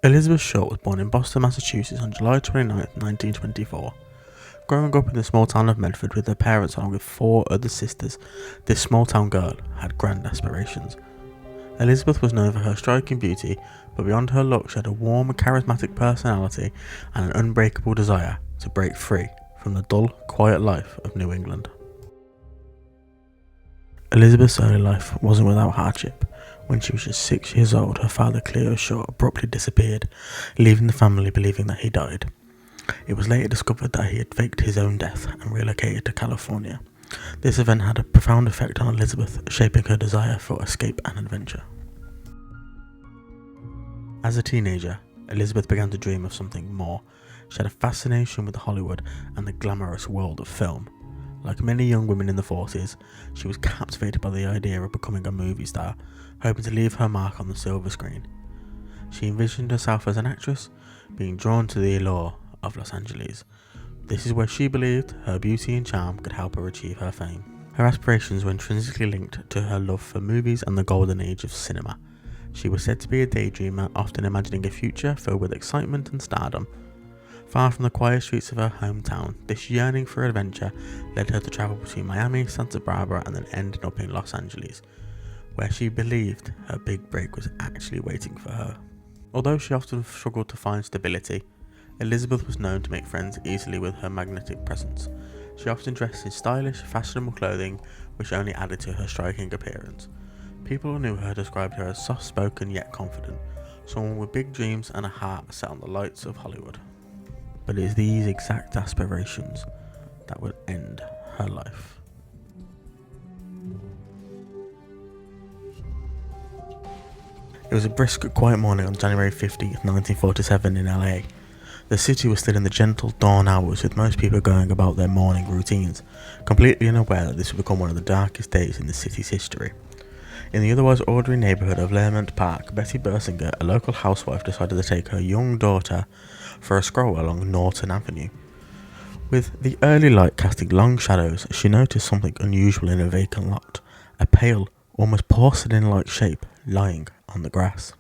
Elizabeth Short was born in Boston, Massachusetts on July 29, 1924. Growing up in the small town of Medford with her parents along with 4 other sisters, this small town girl had grand aspirations. Elizabeth was known for her striking beauty, but beyond her looks she had a warm and charismatic personality and an unbreakable desire to break free from the dull, quiet life of New England. Elizabeth's early life wasn't without hardship. When she was just 6 years old, her father, Cleo Short, abruptly disappeared, leaving the family believing that he died. It was later discovered that he had faked his own death and relocated to California. This event had a profound effect on Elizabeth, shaping her desire for escape and adventure. As a teenager, Elizabeth began to dream of something more. She had a fascination with Hollywood and the glamorous world of film. Like many young women in the 40s, she was captivated by the idea of becoming a movie star, hoping to leave her mark on the silver screen. She envisioned herself as an actress, being drawn to the allure of Los Angeles. This is where she believed her beauty and charm could help her achieve her fame. Her aspirations were intrinsically linked to her love for movies and the golden age of cinema. She was said to be a daydreamer, often imagining a future filled with excitement and stardom. Far from the quiet streets of her hometown, this yearning for adventure led her to travel between Miami, Santa Barbara, and then ending up in Los Angeles, where she believed her big break was actually waiting for her. Although she often struggled to find stability, Elizabeth was known to make friends easily with her magnetic presence. She often dressed in stylish, fashionable clothing, which only added to her striking appearance. People who knew her described her as soft-spoken yet confident, someone with big dreams and a heart set on the lights of Hollywood. But it is these exact aspirations that would end her life. It was a brisk, quiet morning on January 15th, 1947 in LA. The city was still in the gentle dawn hours, with most people going about their morning routines, completely unaware that this would become one of the darkest days in the city's history. In the otherwise orderly neighbourhood of Learmonth Park, Betty Bersinger, a local housewife, decided to take her young daughter for a stroll along Norton Avenue. With the early light casting long shadows, she noticed something unusual in a vacant lot, a pale, almost porcelain-like shape lying on the grass.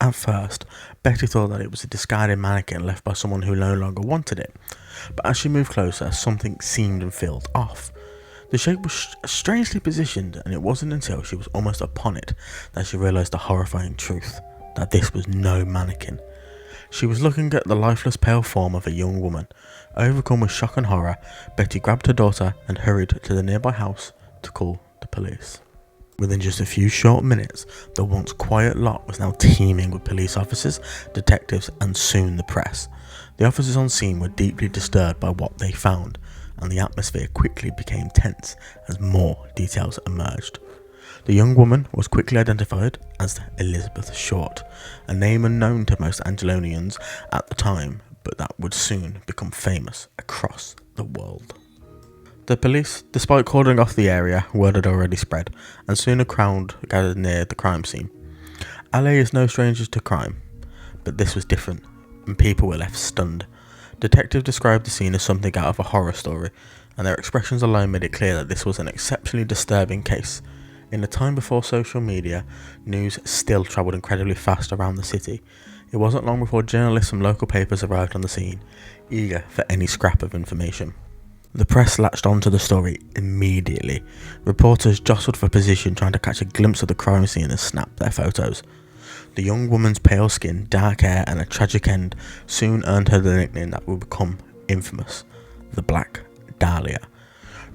At first, Betty thought that it was a discarded mannequin left by someone who no longer wanted it, but as she moved closer, something seemed and felt off. The shape was strangely positioned, and it wasn't until she was almost upon it that she realised the horrifying truth, that this was no mannequin. She was looking at the lifeless pale form of a young woman. Overcome with shock and horror, Betty grabbed her daughter and hurried to the nearby house to call the police. Within just a few short minutes, the once quiet lot was now teeming with police officers, detectives, and soon the press. The officers on scene were deeply disturbed by what they found, and the atmosphere quickly became tense as more details emerged. The young woman was quickly identified as Elizabeth Short, a name unknown to most Angelonians at the time, but that would soon become famous across the world. The police, despite calling off the area, word had already spread, and soon a crowd gathered near the crime scene. LA is no stranger to crime, but this was different, and people were left stunned. Detectives described the scene as something out of a horror story, and their expressions alone made it clear that this was an exceptionally disturbing case. In a time before social media, news still travelled incredibly fast around the city. It wasn't long before journalists from local papers arrived on the scene, eager for any scrap of information. The press latched onto the story immediately. Reporters jostled for position, trying to catch a glimpse of the crime scene and snap their photos. The young woman's pale skin, dark hair, and a tragic end soon earned her the nickname that would become infamous, the Black Dahlia.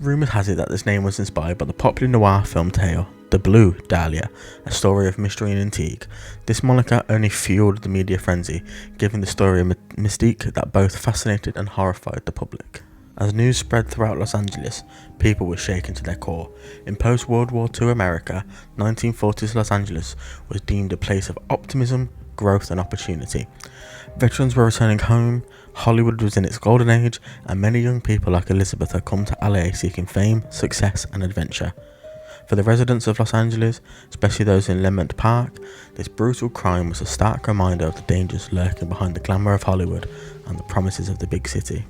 Rumour has it that this name was inspired by the popular noir film tale, The Blue Dahlia, a story of mystery and intrigue. This moniker only fueled the media frenzy, giving the story a mystique that both fascinated and horrified the public. As news spread throughout Los Angeles, people were shaken to their core. In post-World War II America, 1940s Los Angeles was deemed a place of optimism, growth and opportunity. Veterans were returning home, Hollywood was in its golden age, and many young people like Elizabeth had come to LA seeking fame, success and adventure. For the residents of Los Angeles, especially those in Learmonth Park, this brutal crime was a stark reminder of the dangers lurking behind the glamour of Hollywood and the promises of the big city.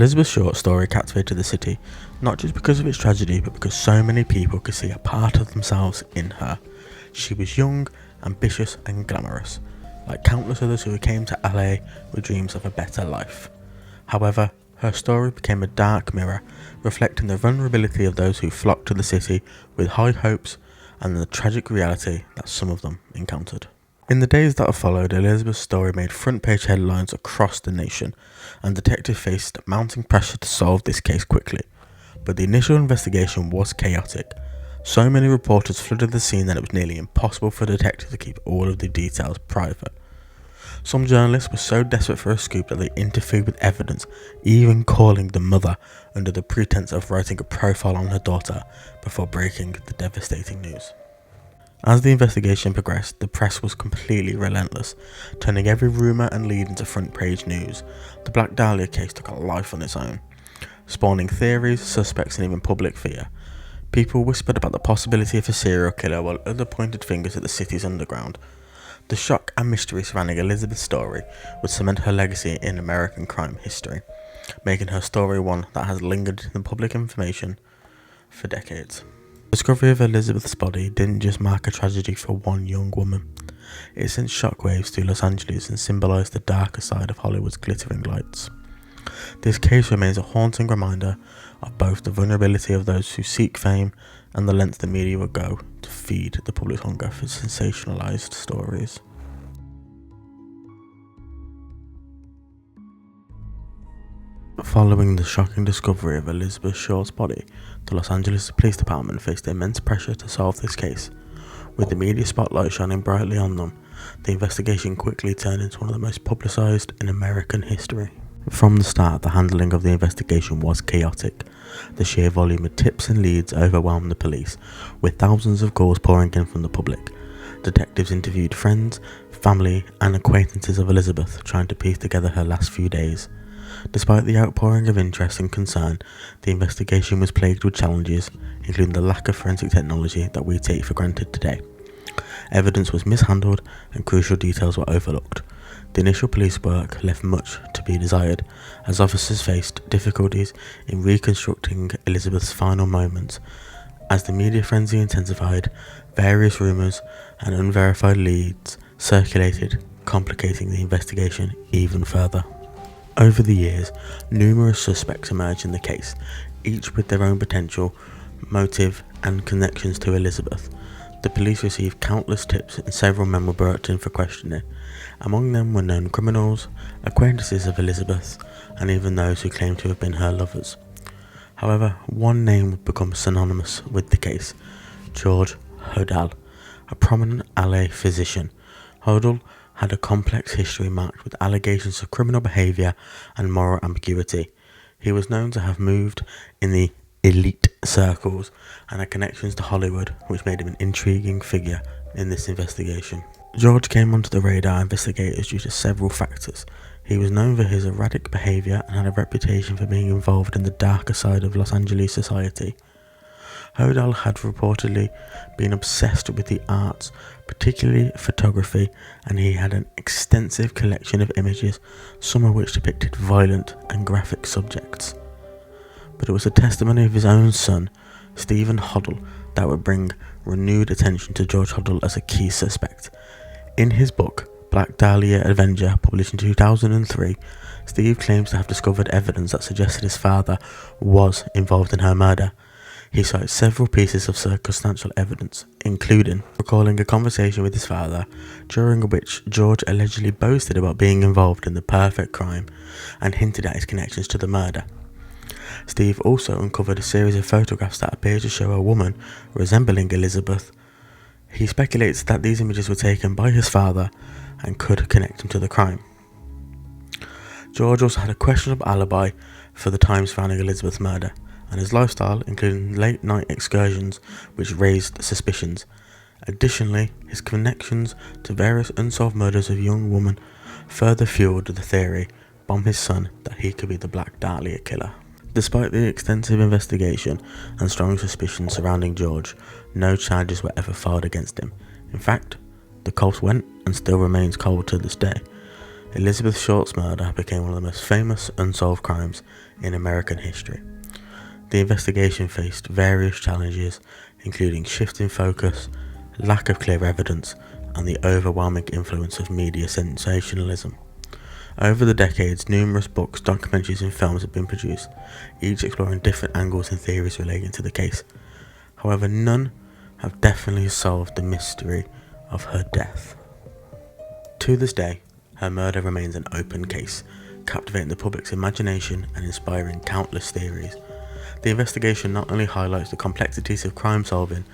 Elizabeth Short's story captivated the city, not just because of its tragedy, but because so many people could see a part of themselves in her. She was young, ambitious and glamorous. like countless others who came to LA with dreams of a better life. However, her story became a dark mirror, reflecting the vulnerability of those who flocked to the city with high hopes and the tragic reality that some of them encountered. In the days that followed, Elizabeth's story made front-page headlines across the nation, and detectives faced mounting pressure to solve this case quickly. But the initial investigation was chaotic. So many reporters flooded the scene that it was nearly impossible for detectives to keep all of the details private. Some journalists were so desperate for a scoop that they interfered with evidence, even calling the mother under the pretense of writing a profile on her daughter before breaking the devastating news. As the investigation progressed, the press was completely relentless, turning every rumour and lead into front-page news. The Black Dahlia case took a life on its own, spawning theories, suspects and even public fear. People whispered about the possibility of a serial killer while others pointed fingers at the city's underground. The shock and mystery surrounding Elizabeth's story would cement her legacy in American crime history, making her story one that has lingered in the public information for decades. The discovery of Elizabeth's body didn't just mark a tragedy for one young woman. It sent shockwaves through Los Angeles and symbolised the darker side of Hollywood's glittering lights. This case remains a haunting reminder of both the vulnerability of those who seek fame and the lengths the media will go to feed the public's hunger for sensationalised stories. Following the shocking discovery of Elizabeth Short's body, the Los Angeles Police Department faced immense pressure to solve this case. With the media spotlight shining brightly on them, the investigation quickly turned into one of the most publicised in American history. From the start, the handling of the investigation was chaotic. The sheer volume of tips and leads overwhelmed the police, with thousands of calls pouring in from the public. Detectives interviewed friends, family, and acquaintances of Elizabeth, trying to piece together her last few days. Despite the outpouring of interest and concern, the investigation was plagued with challenges, including the lack of forensic technology that we take for granted today. Evidence was mishandled and crucial details were overlooked. The initial police work left much to be desired, as officers faced difficulties in reconstructing Elizabeth's final moments. As the media frenzy intensified, various rumours and unverified leads circulated, complicating the investigation even further. Over the years, numerous suspects emerged in the case, each with their own potential, motive and connections to Elizabeth. The police received countless tips and several men were brought in for questioning. Among them were known criminals, acquaintances of Elizabeth, and even those who claimed to have been her lovers. However, one name would become synonymous with the case: George Hodel, a prominent LA physician. Hodel had a complex history marked with allegations of criminal behaviour and moral ambiguity. He was known to have moved in the elite circles and had connections to Hollywood, which made him an intriguing figure in this investigation. George came onto the radar investigators due to several factors. He was known for his erratic behaviour and had a reputation for being involved in the darker side of Los Angeles society. Hodel had reportedly been obsessed with the arts, particularly photography, and he had an extensive collection of images, some of which depicted violent and graphic subjects. But it was the testimony of his own son, Stephen Hodel, that would bring renewed attention to George Hodel as a key suspect. In his book, Black Dahlia Avenger, published in 2003, Steve claims to have discovered evidence that suggested his father was involved in her murder. He cites several pieces of circumstantial evidence, including recalling a conversation with his father, during which George allegedly boasted about being involved in the perfect crime and hinted at his connections to the murder. Steve also uncovered a series of photographs that appear to show a woman resembling Elizabeth. He speculates that these images were taken by his father and could connect him to the crime. George also had a questionable alibi for the time surrounding Elizabeth's murder, and his lifestyle, including late-night excursions, which raised suspicions. Additionally, his connections to various unsolved murders of young women further fueled the theory by his son that he could be the Black Dahlia killer. Despite the extensive investigation and strong suspicions surrounding George, no charges were ever filed against him. In fact, the case went and still remains cold to this day. Elizabeth Short's murder became one of the most famous unsolved crimes in American history. The investigation faced various challenges, including shifting focus, lack of clear evidence, and the overwhelming influence of media sensationalism. Over the decades, numerous books, documentaries and films have been produced, each exploring different angles and theories relating to the case. However, none have definitely solved the mystery of her death. To this day, her murder remains an open case, captivating the public's imagination and inspiring countless theories. The investigation not only highlights the complexities of crime solving,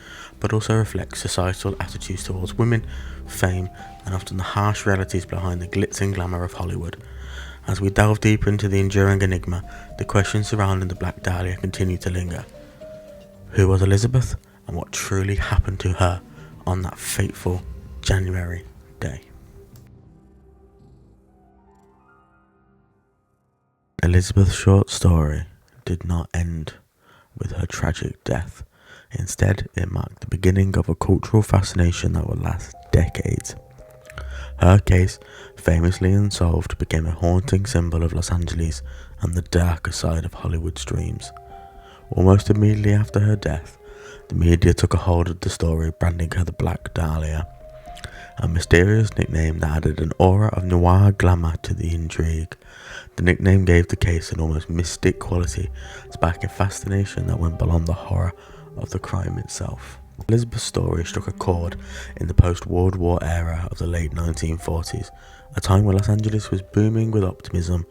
but also reflects societal attitudes towards women, fame, and often the harsh realities behind the glitz and glamour of Hollywood. As we delve deeper into the enduring enigma, the questions surrounding the Black Dahlia continue to linger. Who was Elizabeth, and what truly happened to her on that fateful January day? Elizabeth's short story did not end with her tragic death. Instead, it marked the beginning of a cultural fascination that would last decades. Her case, famously unsolved, became a haunting symbol of Los Angeles and the darker side of Hollywood's dreams. Almost immediately after her death, the media took a hold of the story, branding her the Black Dahlia, a mysterious nickname that added an aura of noir glamour to the intrigue. The nickname gave the case an almost mystic quality, sparking fascination that went beyond the horror of the crime itself. Elizabeth's story struck a chord in the post-World War era of the late 1940s, a time where Los Angeles was booming with optimism,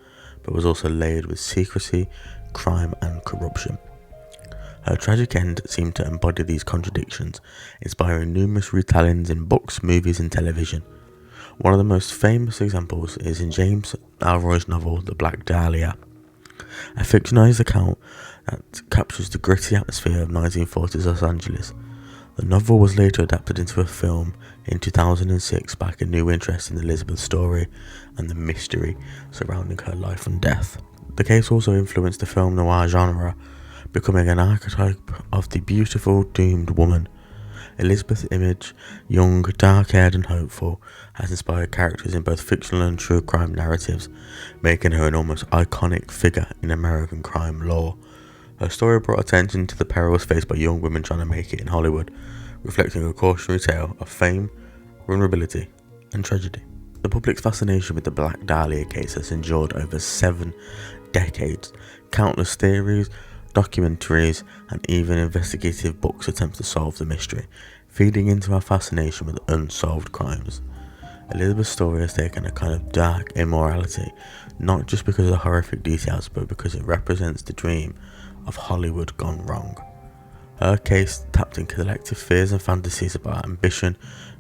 but was also layered with secrecy, crime and corruption. Her tragic end seemed to embody these contradictions, inspiring numerous retellings in books, movies and television. One of the most famous examples is in James Ellroy's novel The Black Dahlia, a fictionalized account that captures the gritty atmosphere of 1940s Los Angeles. The novel was later adapted into a film in 2006, sparking new interest in Elizabeth's story and the mystery surrounding her life and death. The case also influenced the film noir genre, becoming an archetype of the beautiful, doomed woman. Elizabeth's image, young, dark-haired and hopeful, has inspired characters in both fictional and true crime narratives, making her an almost iconic figure in American crime lore. Her story brought attention to the perils faced by young women trying to make it in Hollywood, reflecting a cautionary tale of fame, vulnerability and tragedy. The public's fascination with the Black Dahlia case has endured over 7 decades. Countless theories, documentaries and even investigative books attempt to solve the mystery, feeding into our fascination with unsolved crimes. Elizabeth's story has taken a kind of dark immorality, not just because of the horrific details, but because it represents the dream of Hollywood gone wrong. Her case tapped into collective fears and fantasies about ambition,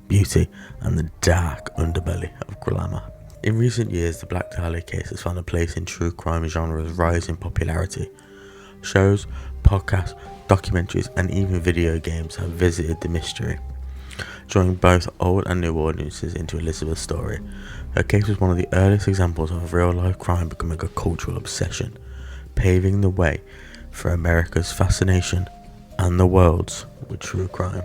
beauty, and the dark underbelly of glamour. In recent years, the Black Dahlia case has found a place in true crime genre's rise in popularity. Shows, podcasts, documentaries, and even video games have visited the mystery, drawing both old and new audiences into Elizabeth's story. Her case was one of the earliest examples of real-life crime becoming a cultural obsession, paving the way for America's fascination and the world's with true crime.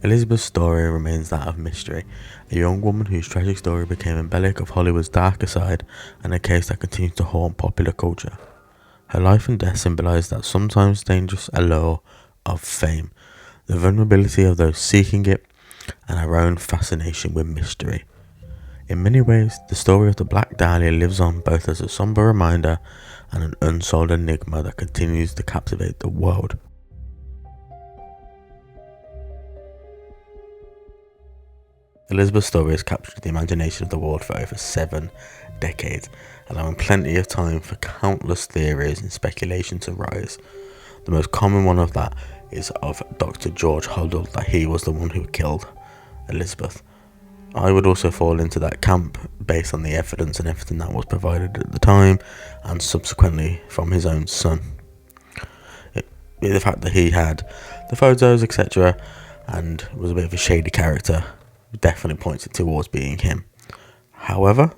Elizabeth's story remains that of mystery, a young woman whose tragic story became emblematic of Hollywood's darker side and a case that continues to haunt popular culture. Her life and death symbolize that sometimes dangerous allure of fame, the vulnerability of those seeking it, and our own fascination with mystery. In many ways, the story of the Black Dahlia lives on both as a somber reminder and an unsolved enigma that continues to captivate the world. Elizabeth's story has captured the imagination of the world for over 7 decades, allowing plenty of time for countless theories and speculation to rise. The most common one of that is of Dr. George Hodel, that he was the one who killed Elizabeth. I would also fall into that camp based on the evidence and everything that was provided at the time and subsequently from his own son. The fact that he had the photos, etc., and was a bit of a shady character definitely points it towards being him. However,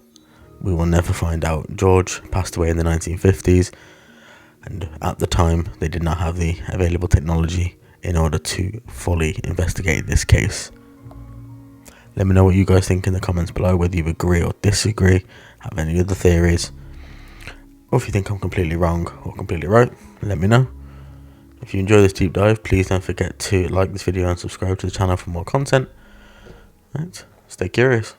we will never find out. George passed away in the 1950s, and at the time they did not have the available technology in order to fully investigate this case. Let me know what you guys think in the comments below, whether you agree or disagree, have any other theories, or if you think I'm completely wrong or completely right, let me know. If you enjoy this deep dive, please don't forget to like this video and subscribe to the channel for more content. Right, Stay curious.